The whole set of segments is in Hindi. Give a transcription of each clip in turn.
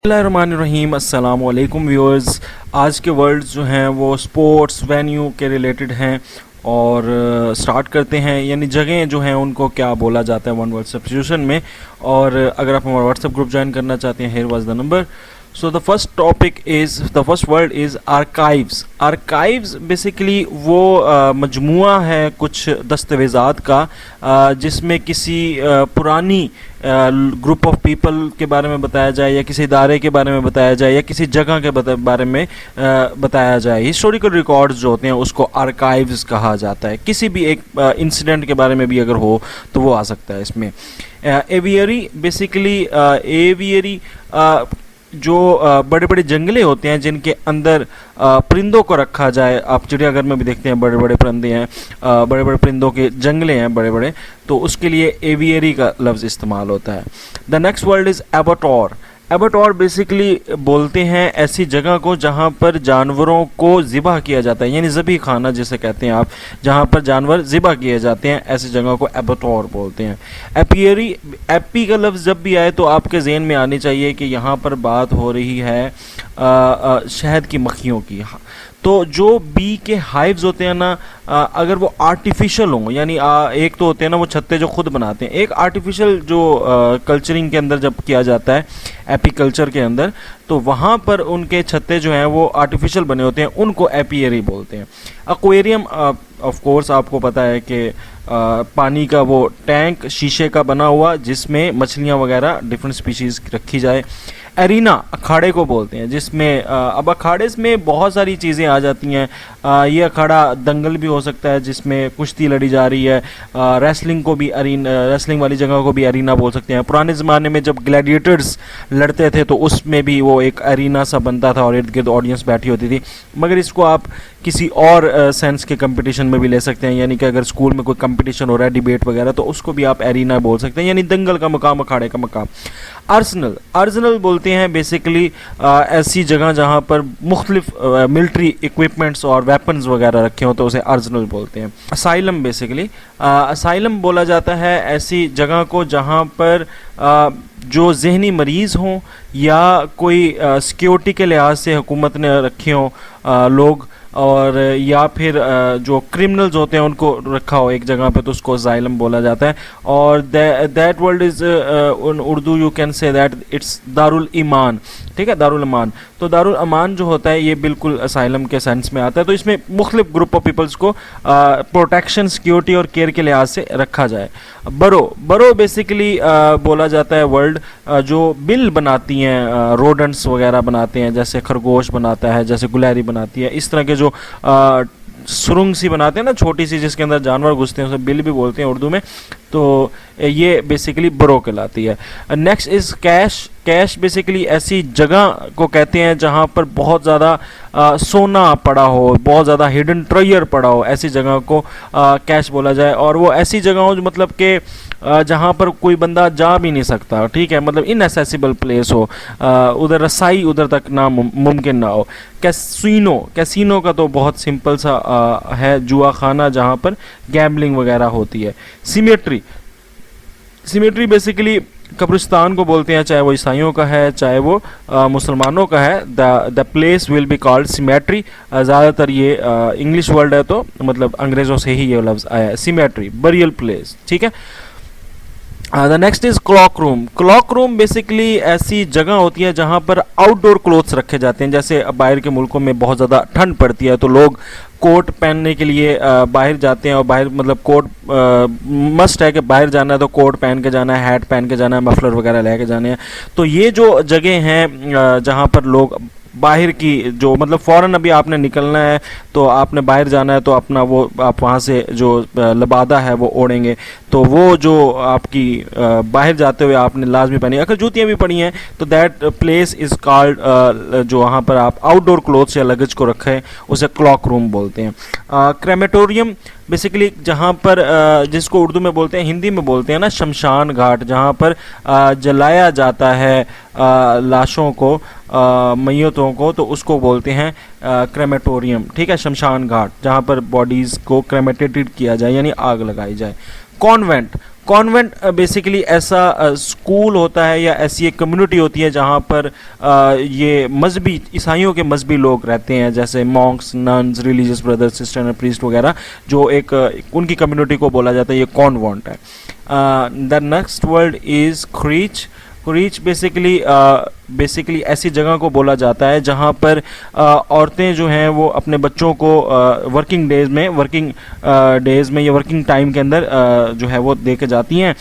बिस्मिल्लाहिर्रहमानिर्रहीम अस्सलाम वालेकुम व्यूअर्स। आज के वर्ड्स जो हैं वो स्पोर्ट्स वेन्यू के रिलेटेड हैं और स्टार्ट करते हैं। यानी जगह जो हैं उनको क्या बोला जाता है वन वर्ड सब्स्टिट्यूशन में। और अगर आप हमारा व्हाट्सएप ग्रुप ज्वाइन करना चाहते हैं, here was the number. So the first word is archives. Archives basically वो मजमुआ है कुछ दस्तावेज़ात का जिसमें किसी पुरानी ग्रुप ऑफ पीपल के बारे में बताया जाए या किसी इदारे के बारे में बताया जाए या किसी जगह के बारे में बताया जाए। हिस्टोरिकल रिकॉर्ड्स जो होते हैं उसको आर्काइव्स कहा जाता है। किसी भी एक इंसिडेंट के बारे में भी अगर हो तो वो आ सकता है इसमें। एवियरी बेसिकली एवियरी जो बड़े बड़े जंगले होते हैं जिनके अंदर परिंदों को रखा जाए। आप चिड़ियाघर में भी देखते हैं बड़े बड़े परिंदे हैं, बड़े बड़े परिंदों के जंगले हैं बड़े बड़े, तो उसके लिए एवियरी का लफ्ज़ इस्तेमाल होता है। The next word is abattoir. Abattoir basically बोलते हैं ऐसी जगह को जहाँ पर जानवरों को ज़िबा किया जाता है, यानी ज़बी खाना जिसे कहते हैं आप, जहाँ पर जानवर ज़िबा किए जाते हैं, ऐसी जगह को एबाटोर बोलते हैं। एपियरी, एपी का लफ्ज़ जब भी आए तो आपके जहन में आनी चाहिए कि यहाँ पर बात हो रही है शहद की मक्खियों की। तो जो बी के हाइव्स होते हैं ना, अगर वो आर्टिफिशियल हों, यानी एक तो होते हैं ना वो छत्ते जो खुद बनाते हैं, एक आर्टिफिशियल जो कल्चरिंग के अंदर जब किया जाता है एपीकल्चर के अंदर, तो वहाँ पर उनके छत्ते जो हैं वो आर्टिफिशियल बने होते हैं, उनको एपियरी बोलते हैं। एक्वेरियम ऑफ कोर्स आपको पता है कि पानी का वो टैंक शीशे का बना हुआ जिसमें मछलियाँ वगैरह डिफरेंट स्पीशीज़ रखी जाए। एरिना अखाड़े को बोलते हैं, जिसमें अब अखाड़े में बहुत सारी चीज़ें आ जाती हैं। ये अखाड़ा दंगल भी हो सकता है जिसमें कुश्ती लड़ी जा रही है। रेसलिंग को भी रेसलिंग वाली जगह को भी एरिना बोल सकते हैं। पुराने ज़माने में जब ग्लैडिएटर्स लड़ते थे तो उसमें भी वो एक एरिना सा बनता था और इर्द गिर्द ऑडियंस बैठी होती थी। मगर इसको आप किसी और सेंस के कंपटीशन में भी ले सकते हैं, यानी कि अगर स्कूल में कोई कंपटीशन हो रहा है डिबेट वगैरह तो उसको भी आप एरिना बोल सकते हैं, यानी दंगल का मकाम, अखाड़े का मकाम। आर्सनल बोलते हैं बेसिकली ऐसी जगह जहाँ पर मुख्तलिफ मिलिट्री इक्विपमेंट्स और वेपन्स वगैरह रखे हों तो उसे आर्सनल बोलते हैं। असाइलम बेसिकली असाइलम बोला जाता है ऐसी जगह को जहाँ पर जो जहनी मरीज़ हों या कोई सिक्योरिटी के लिहाज से हुकूमत ने रखे हों लोग, और या फिर जो क्रिमिनल्स होते हैं उनको रखा हो एक जगह पे, तो उसको असाइलम बोला जाता है। और that word is in Urdu you can say that it's दारुल ईमान। ठीक है, दारुल अमान। तो दारुल अमान जो होता है ये बिल्कुल असाइलम के सेंस में आता है। तो इसमें मुख्तलिफ ग्रुप ऑफ पीपल्स को प्रोटेक्शन, सिक्योरिटी और केयर के लिहाज से रखा जाए। बरो बेसिकली बोला जाता है वर्ल्ड जो बिल बनाती हैं, रोडेंट्स वगैरह बनाते हैं, जैसे खरगोश बनाता है, जैसे गुलहरी बनाती है, इस तरह के जो सुरंग सी बनाते हैं ना छोटी सी जिसके अंदर जानवर घुसते हैं, उसे बिल भी बोलते हैं उर्दू में। तो ये बेसिकली बरो कहलाती है। Next is cash. Cash basically ऐसी जगह को कहते हैं जहाँ पर बहुत ज़्यादा सोना पड़ा हो, बहुत ज़्यादा हिडन ट्रेजर पड़ा हो, ऐसी जगह को कैश बोला जाए। और वो ऐसी जगह हो जो मतलब कि जहाँ पर कोई बंदा जा भी नहीं सकता, ठीक है, मतलब इनएसेसिबल प्लेस हो, उधर रसाई उधर तक ना मुमकिन ना हो। कैसीनो का तो बहुत सिंपल सा है, जुआ खाना जहाँ पर गैम्बलिंग वगैरह होती है। सिमेट्री बेसिकली कब्रिस्तान को बोलते हैं, चाहे वो ईसाइयों का है चाहे वो मुसलमानों का है। The place will be called symmetry. ज़्यादातर ये इंग्लिश वर्ड है तो मतलब अंग्रेज़ों से ही ये लफ्ज़ आया है, सिमेट्री, बरियल प्लेस। ठीक है। The next is clock room. Clock room basically ऐसी जगह होती है जहाँ पर आउटडोर क्लोथ्स रखे जाते हैं। जैसे बाहर के मुल्कों में बहुत ज़्यादा ठंड पड़ती है तो लोग कोट पहनने के लिए बाहर जाते हैं, और बाहर मतलब कोट मस्ट है कि बाहर जाना है तो कोट पहन के जाना है, हैट पहन के जाना है, मफलर वगैरह लेके जाने हैं। तो ये जो जगह हैं जहाँ पर लोग बाहर की जो मतलब फ़ौरन अभी आपने निकलना है तो आपने बाहर जाना है तो अपना वो आप वहाँ से जो लबादा है वो ओढ़ेंगे, तो वो जो आपकी बाहर जाते हुए आपने लाजमी पहनी, अगर जूतियाँ भी पड़ी हैं तो दैट प्लेस इज़ कॉल्ड, जो वहाँ पर आप आउटडोर क्लोथ्स या लगेज को रखें उसे क्लॉक रूम बोलते हैं। क्रेमेटोरियम बेसिकली जहाँ पर जिसको उर्दू में बोलते हैं, हिंदी में बोलते हैं ना शमशान घाट, जहाँ पर जलाया जाता है लाशों को, मैयतों को, तो उसको बोलते हैं क्रेमेटोरियम। ठीक है, शमशान घाट जहाँ पर बॉडीज़ को क्रेमेटेटेड किया जाए यानी आग लगाई जाए। कॉन्वेंट, कॉन्वेंट बेसिकली ऐसा स्कूल होता है या ऐसी एक कम्युनिटी होती है जहाँ पर ये मजहबी, ईसाइयों के मजहबी लोग रहते हैं, जैसे Monks, nuns, religious brothers, sister and priest वगैरह, जो एक उनकी कम्युनिटी को बोला जाता है, ये कॉन्वेंट है। The next word is crèche. Crèche basically ऐसी जगह को बोला जाता है जहाँ पर औरतें जो हैं वो अपने बच्चों को वर्किंग डेज में या वर्किंग टाइम के अंदर जो है वो दे के जाती हैं।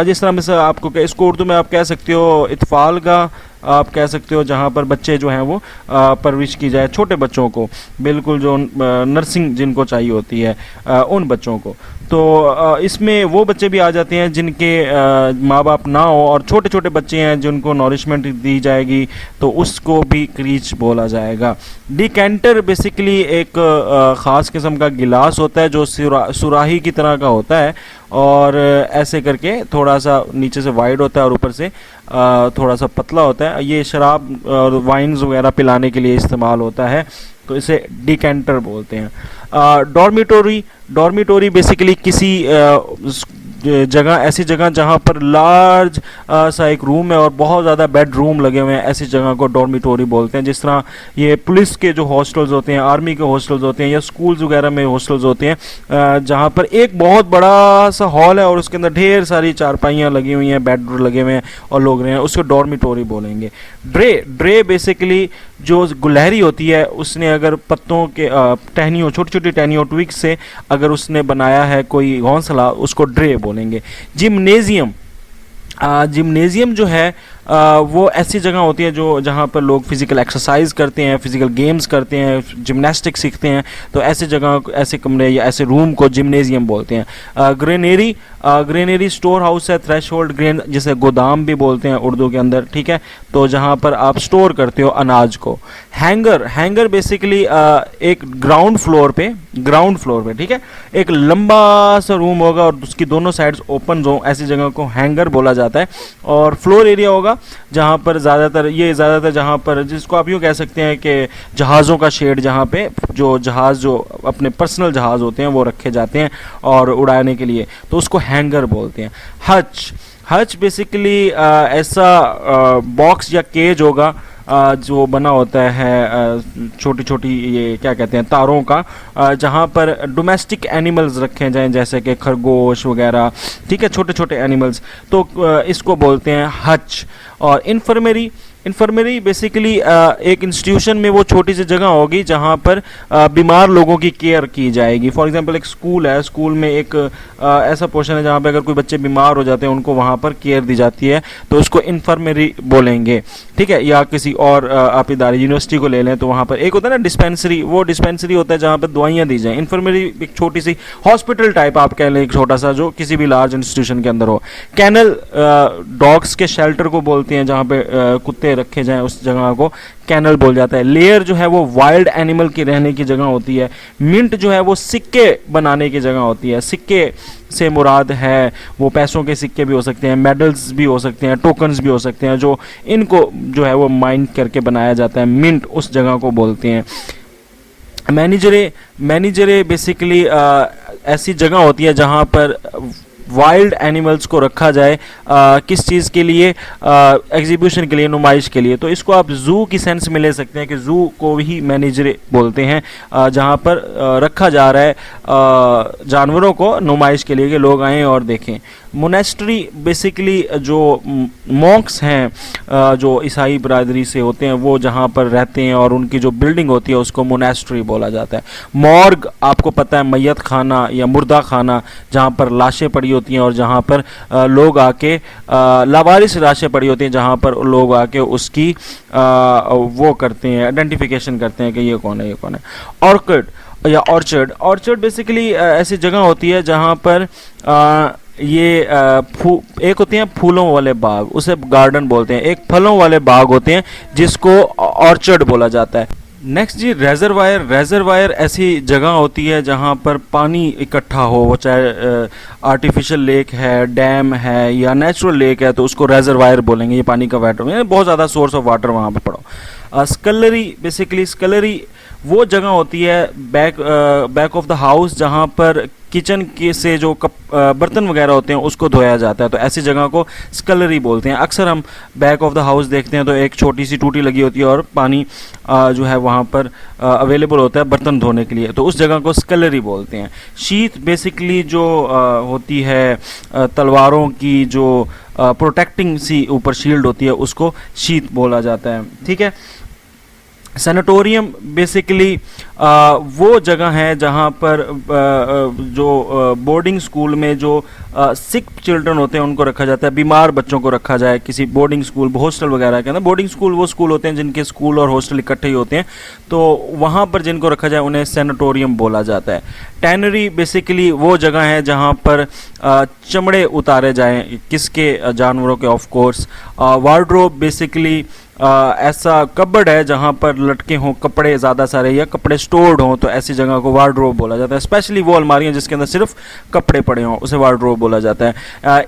जिस तरह से आपको इसको उर्दू में आप कह सकते हो इत्फाल का, आप कह सकते हो जहाँ पर बच्चे जो हैं वो परवरिश की जाए, छोटे बच्चों को, बिल्कुल जो नर्सिंग जिनको चाहिए होती है उन बच्चों को। तो इसमें वो बच्चे भी आ जाते हैं जिनके माँ बाप ना हो और छोटे छोटे बच्चे हैं जिनको नॉरिशमेंट दी जाएगी, तो उसको भी क्रीच बोला जाएगा। डिकेंटर बेसिकली एक ख़ास किस्म का गिलास होता है जो सुराही की तरह का होता है और ऐसे करके थोड़ा सा नीचे से वाइड होता है और ऊपर से थोड़ा सा पतला होता है। ये शराब और वाइन्स वगैरह पिलाने के लिए इस्तेमाल होता है, तो इसे डिकेंटर बोलते हैं। डॉर्मिटोरी बेसिकली किसी जगह, ऐसी जगह जहाँ पर लार्ज सा एक रूम है और बहुत ज़्यादा बेडरूम लगे हुए हैं, ऐसी जगह को डॉर्मिटोरी बोलते हैं। जिस तरह ये पुलिस के जो हॉस्टल्स होते हैं, आर्मी के हॉस्टल्स होते हैं या स्कूल्स वगैरह में हॉस्टल्स होते हैं जहाँ पर एक बहुत बड़ा सा हॉल है और उसके अंदर ढेर सारी चारपाइयाँ लगी हुई हैं, बेड लगे हुए हैं और लोग रहे हैं, उसको डॉर्मिटोरी बोलेंगे। ड्रे बेसिकली जो गुलहरी होती है, उसने अगर पत्तों के टहनियों, छोटी छोटी टहनियों, ट्विक्स से अगर उसने बनाया है कोई घोंसला, उसको ड्रे बोलेंगे। जिम्नेजियम जो है वो ऐसी जगह होती है जो जहाँ पर लोग फिज़िकल एक्सरसाइज करते हैं, फिज़िकल गेम्स करते हैं, जिम्नास्टिक्स सीखते हैं, तो ऐसे जगह, ऐसे कमरे या ऐसे रूम को जिम्नेजियम बोलते हैं। ग्रेनरी स्टोर हाउस है, थ्रेशोल्ड ग्रेन जिसे गोदाम भी बोलते हैं उर्दू के अंदर, ठीक है, तो जहाँ पर आप स्टोर करते हो अनाज को। हैंगर बेसिकली एक ग्राउंड फ्लोर पे, ठीक है, एक लंबा सा रूम होगा और उसकी दोनों साइड्स ओपन हो, ऐसी जगह को हैंगर बोला जाता है। और फ्लोर एरिया होगा जहाँ पर ज़्यादातर जहाँ पर, जिसको आप यूँ कह सकते हैं कि जहाज़ों का शेड, जहाँ पे जो जहाज़, जो अपने पर्सनल जहाज़ होते हैं वो रखे जाते हैं और उड़ाने के लिए, तो उसको हैंगर बोलते हैं। हच बेसिकली ऐसा बॉक्स या केज होगा जो बना होता है छोटी छोटी, ये क्या कहते हैं, तारों का, जहाँ पर डोमेस्टिक एनिमल्स रखे जाएं जैसे कि खरगोश वगैरह, ठीक है, छोटे छोटे एनिमल्स, तो इसको बोलते हैं हच। और इन्फर्मरी बेसिकली एक इंस्टीट्यूशन में वो छोटी सी जगह होगी जहाँ पर बीमार लोगों की केयर की जाएगी। फॉर एग्जांपल एक स्कूल है, स्कूल में एक ऐसा पोर्शन है जहाँ पे अगर कोई बच्चे बीमार हो जाते हैं उनको वहाँ पर केयर दी जाती है, तो उसको इन्फर्मरी बोलेंगे, ठीक है। या किसी और आप इदारे, यूनिवर्सिटी को ले लें तो वहाँ पर एक होता है ना डिस्पेंसरी, वो डिस्पेंसरी होता है जहाँ पर दवाइयाँ दी जाएँ। इन्फर्मरी एक छोटी सी हॉस्पिटल टाइप आप कह लें, एक छोटा सा, जो किसी भी लार्ज इंस्टीट्यूशन के अंदर हो। कैनल डॉग्स के शेल्टर को बोलते हैं, जहाँ पे कुत्ते रखे जाएं, उस जगह को कैनल बोल जाता है। लेयर जो है वो वाइल्ड एनिमल की रहने की जगह होती है। मिंट जो है वो सिक्के बनाने की जगह होती है। सिक्के से मुराद है वो पैसों के सिक्के भी हो सकते हैं, मेडल्स भी हो सकते हैं, टोकन्स भी हो सकते हैं, जो इनको जो है वो माइन करके बनाया जाता है। मिंट उस जगह को बोलते हैं। मैनेजरे बेसिकली ऐसी जगह होती है जहाँ पर वाइल्ड एनिमल्स को रखा जाए, किस चीज़ के लिए, एग्जीबिशन के लिए, नुमाइश के लिए। तो इसको आप ज़ू की सेंस में ले सकते हैं कि ज़ू को ही मैनेजर बोलते हैं, जहाँ पर रखा जा रहा है जानवरों को नुमाइश के लिए कि लोग आएँ और देखें। मोनेस्ट्री बेसिकली जो मॉन्क्स हैं जो ईसाई बरादरी से होते हैं, वो जहाँ पर रहते हैं और उनकी जो बिल्डिंग होती है उसको मोनेस्ट्री बोला जाता है। मॉर्ग आपको पता है, मैयत खाना या मुर्दा खाना, जहाँ पर लाशें पड़ी होती हैं और जहाँ पर लोग आके लावारिस लाशें पड़ी होती हैं, जहाँ पर लोग आके उसकी वो करते हैं, आइडेंटिफिकेशन करते हैं कि ये कौन है, ये कौन है। ऑर्चर्ड बेसिकली ऐसी जगह होती है जहाँ पर एक होते हैं फूलों वाले बाग, उसे गार्डन बोलते हैं। एक फलों वाले बाग होते हैं जिसको ऑर्चर्ड बोला जाता है। नेक्स्ट जी, रेजरवायर ऐसी जगह होती है जहाँ पर पानी इकट्ठा हो, वो चाहे आर्टिफिशियल लेक है, डैम है या नेचुरल लेक है, तो उसको रेजरवायर बोलेंगे। ये पानी का वाटर, यानी बहुत ज़्यादा सोर्स ऑफ वाटर वहाँ पे पड़ो। स्कलरी वो जगह होती है बैक ऑफ द हाउस जहाँ पर किचन के से जो बर्तन वगैरह होते हैं उसको धोया जाता है, तो ऐसी जगह को स्कलरी बोलते हैं। अक्सर हम बैक ऑफ द हाउस देखते हैं तो एक छोटी सी टूटी लगी होती है और पानी जो है वहाँ पर अवेलेबल होता है बर्तन धोने के लिए, तो उस जगह को स्कलरी बोलते हैं। शीथ बेसिकली जो होती है तलवारों की जो प्रोटेक्टिंग सी ऊपर शील्ड होती है उसको शीथ बोला जाता है, ठीक है। सैनिटोरियम बेसिकली वो जगह है जहाँ पर जो बोर्डिंग स्कूल में जो सिक चिल्ड्रन होते हैं उनको रखा जाता है, बीमार बच्चों को रखा जाए किसी बोर्डिंग स्कूल हॉस्टल वगैरह के अंदर। बोर्डिंग स्कूल वो स्कूल होते हैं जिनके स्कूल और हॉस्टल इकट्ठे ही होते हैं, तो वहाँ पर जिनको रखा जाए उन्हें सैनिटोरियम बोला जाता है। टैनरी बेसिकली वो जगह है जहाँ पर चमड़े उतारे जाएँ किसके, जानवरों के ऑफ कोर्स। वार्डरोब बेसिकली ऐसा कबर्ड है जहाँ पर लटके हों कपड़े ज़्यादा सारे या कपड़े स्टोर्ड हों, तो ऐसी जगह को वार्डरोब बोला जाता है। स्पेशली वो अलमारियाँ जिसके अंदर सिर्फ कपड़े पड़े हों उसे वार्डरोब बोला जाता है।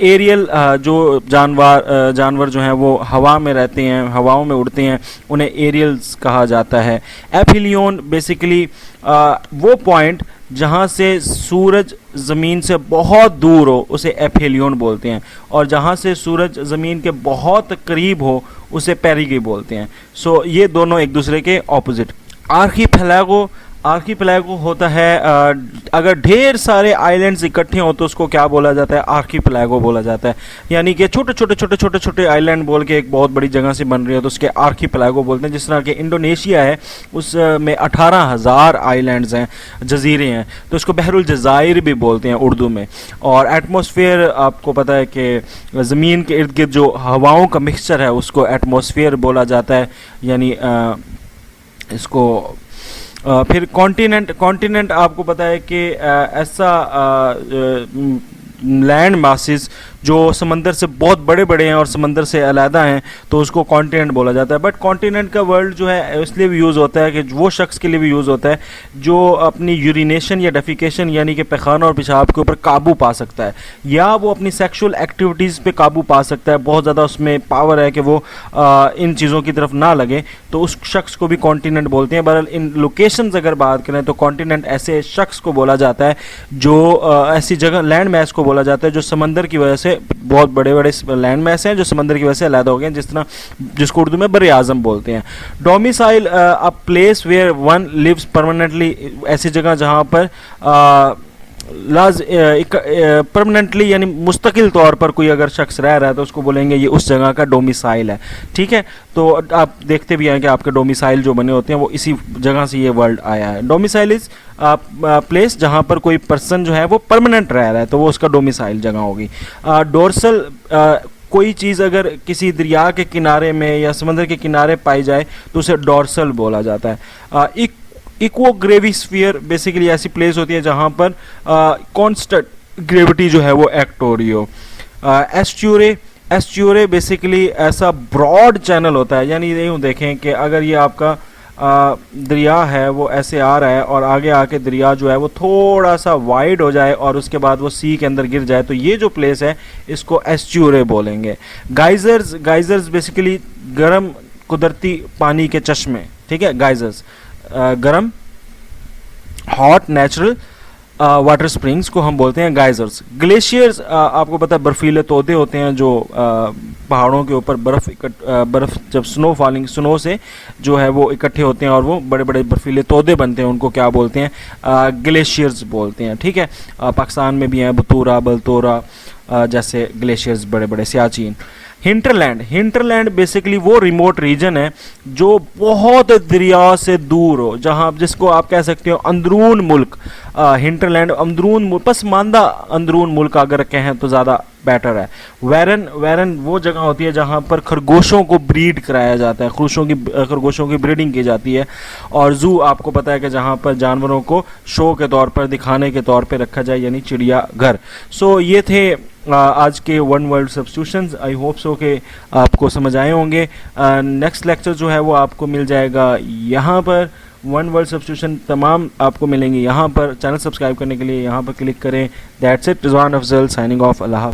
एरियल जो जानवर जो हैं वो हवा में रहते हैं, हवाओं में उड़ते हैं, उन्हें एरियल्स कहा जाता है। एफिलियन बेसिकली वो पॉइंट जहाँ से सूरज ज़मीन से बहुत दूर हो उसे एफिलियन बोलते हैं, और जहाँ से सूरज ज़मीन के बहुत करीब हो उसे पेरिगे बोलते हैं। सो ये दोनों एक दूसरे के ऑपोजिट। आर्कीपेलागो होता है अगर ढेर सारे आइलैंड्स इकट्ठे हों तो उसको क्या बोला जाता है, आर्कीपेलागो बोला जाता है। यानी कि छोटे छोटे आइलैंड बोल के एक बहुत बड़ी जगह से बन रही है तो उसके आर्कीपेलागो बोलते हैं। जिस तरह के इंडोनेशिया है उसमें 18,000 आइलैंड्स हैं, जजीरे हैं, तो उसको बहरुल जज़ाइर भी बोलते हैं उर्दू में। और एटमॉस्फेयर आपको पता है कि ज़मीन के इर्द गिर्द जो हवाओं का मिक्सचर है उसको एटमॉस्फेयर बोला जाता है, यानी इसको फिर कॉन्टिनेंट आपको पता है कि ऐसा लैंड मासेस जो समंदर से बहुत बड़े बड़े हैं और समंदर से अलहदा हैं तो उसको कॉन्टिनेंट बोला जाता है। बट कॉन्टिनेंट का वर्ड जो है इसलिए भी यूज़ होता है कि वो शख्स के लिए भी यूज़ होता है जो अपनी यूरिनेशन या डेफिकेशन यानी कि पैखाना और पेशाब के ऊपर काबू पा सकता है, या वो अपनी सेक्सुअल एक्टिविटीज़ पे काबू पा सकता है, बहुत ज़्यादा उसमें पावर है कि वो इन चीज़ों की तरफ ना लगे, तो उस शख्स को भी कॉन्टिनेंट बोलते हैं। बहरहाल इन लोकेशंस अगर बात करें तो कॉन्टिनेंट ऐसे शख्स को बोला जाता है जो ऐसी जगह लैंड मैस को बोला जाता है जो समंदर की वजह से बहुत बड़े बड़े लैंड मैस हैं जो समंदर की वजह से अलग हो गए, जिसको उर्दू में बरे आज़म बोलते हैं। Domicile a place where one lives permanently, ऐसी जगह जहाँ पर परमानेंटली यानी मुस्तकिल तौर पर कोई अगर शख्स रह रहा है तो उसको बोलेंगे ये उस जगह का डोमिसाइल है, ठीक है। तो आप देखते भी हैं कि आपके डोमिसाइल जो बने होते हैं वो इसी जगह से ये वर्ड आया है। डोमिसाइल इज़ प्लेस जहाँ पर कोई पर्सन जो है वो परमानेंट रह रहा है तो वो उसका डोमिसाइल जगह होगी। डोर्सल कोई चीज़ अगर किसी दरिया के किनारे में या समंदर के किनारे पाई जाए तो उसे डोर्सल बोला जाता है। इक्वोग्रेविस्फीयर बेसिकली ऐसी प्लेस होती है जहाँ पर कांस्टेंट ग्रेविटी जो है वो एक्ट हो रही हो। एस्ट्यूरे बेसिकली ऐसा ब्रॉड चैनल होता है, यानी यूँ देखें कि अगर ये आपका दरिया है वो ऐसे आ रहा है और आगे आके दरिया जो है वो थोड़ा सा वाइड हो जाए और उसके बाद वो सी के अंदर गिर जाए तो ये जो प्लेस है इसको एस्ट्यूरे बोलेंगे। गाइजर्स बेसिकली गर्म कुदरती पानी के चश्मे, ठीक है। गाइजर्स गर्म हॉट नेचुरल वाटर स्प्रिंग्स को हम बोलते हैं गाइजर्स। ग्लेशियर्स आपको पता है बर्फीले तोदे होते हैं जो पहाड़ों के ऊपर बर्फ़ जब स्नो से जो है वो इकट्ठे होते हैं और वो बड़े बड़े बर्फीले तोदे बनते हैं, उनको क्या बोलते हैं, ग्लेशियर्स बोलते हैं, ठीक है। पाकिस्तान में भी हैं बतूरा बलतोरा जैसे ग्लेशियर्स बड़े बड़े, सियाचिन। हिंटरलैंड बेसिकली वो रिमोट रीजन है जो बहुत दरिया से दूर हो, जहाँ जिसको आप कह सकते हो अंदरून मुल्क। हिंटरलैंड पसमानदा अंदरून मुल्क अगर कहें तो ज़्यादा बेटर है। वैरन वो जगह होती है जहाँ पर खरगोशों को ब्रीड कराया जाता है, खरगोशों की ब्रीडिंग की जाती है। और ज़ू आपको पता है कि जहाँ पर जानवरों को शो के तौर पर दिखाने के तौर पर रखा जाए, यानी चिड़ियाघर। सो ये थे आज के one word substitutions. I hope so कि आपको समझ आए होंगे। नेक्स्ट लेक्चर जो है वो आपको मिल जाएगा यहाँ पर। वन वर्ड सब्स्टिट्यूशन तमाम आपको मिलेंगे यहाँ पर। चैनल सब्सक्राइब करने के लिए यहाँ पर क्लिक करें। That's it, Rizwan Afzal signing off. Allah.